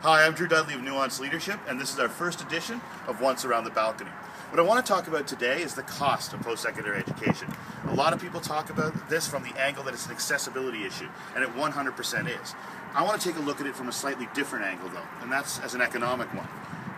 Hi, I'm Dudley of Nuance Leadership, and this is our first edition of Once Around the Balcony. What I want to talk about today is the cost of post-secondary education. A lot of people talk about this from the angle that it's an accessibility issue, and it 100% is. I want to take a look at it from a slightly different angle, though, and that's as an economic one.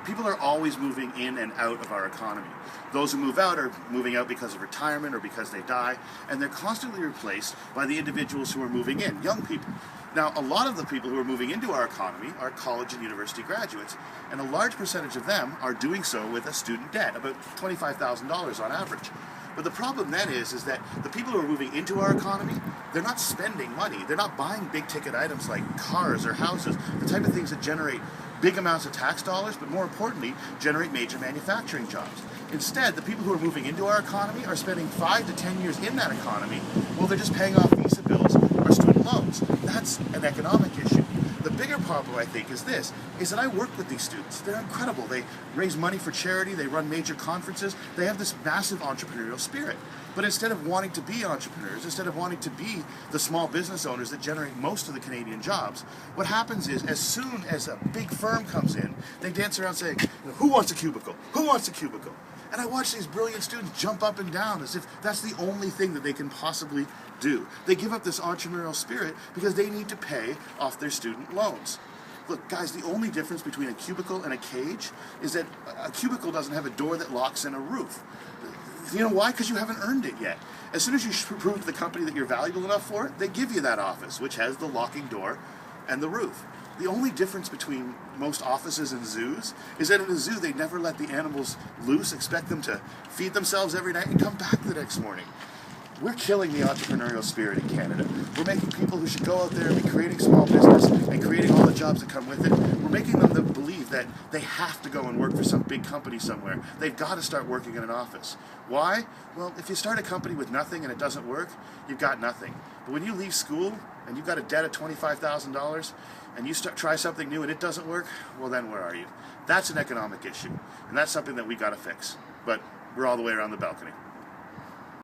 People are always moving in and out of our economy. Those who move out are moving out because of retirement or because they die, and they're constantly replaced by the individuals who are moving in, young people. Now, a lot of the people who are moving into our economy are college and university graduates, and a large percentage of them are doing so with a student debt, about $25,000 on average. But the problem then is that the people who are moving into our economy, they're not spending money. They're not buying big ticket items like cars or houses, the type of things that generate big amounts of tax dollars, but more importantly, generate major manufacturing jobs. Instead, the people who are moving into our economy are spending 5 to 10 years in that economy while they're just paying off visa bills or student loans. That's an economic issue. The bigger problem, I think, is that I work with these students. They're incredible. They raise money for charity, they run major conferences, they have this massive entrepreneurial spirit. But instead of wanting to be entrepreneurs, instead of wanting to be the small business owners that generate most of the Canadian jobs, what happens is as soon as a big firm comes in, they dance around saying, who wants a cubicle? Who wants a cubicle? And I watch these brilliant students jump up and down as if that's the only thing that they can possibly do. They give up this entrepreneurial spirit because they need to pay off their student loans. Look, guys, the only difference between a cubicle and a cage is that a cubicle doesn't have a door that locks in a roof. You know why? Because you haven't earned it yet. As soon as you prove to the company that you're valuable enough for it, they give you that office, which has the locking door and the roof. The only difference between most offices and zoos is that in a zoo, they never let the animals loose, expect them to feed themselves every night and come back the next morning. We're killing the entrepreneurial spirit in Canada. We're making people who should go out there and be creating small business and creating all the jobs that come with it, we're making them believe that they have to go and work for some big company somewhere. They've got to start working in an office. Why? Well, if you start a company with nothing and it doesn't work, you've got nothing. But when you leave school and you've got a debt of $25,000 and you try something new and it doesn't work, well then where are you? That's an economic issue, and that's something that we got to fix. But we're all the way around the balcony.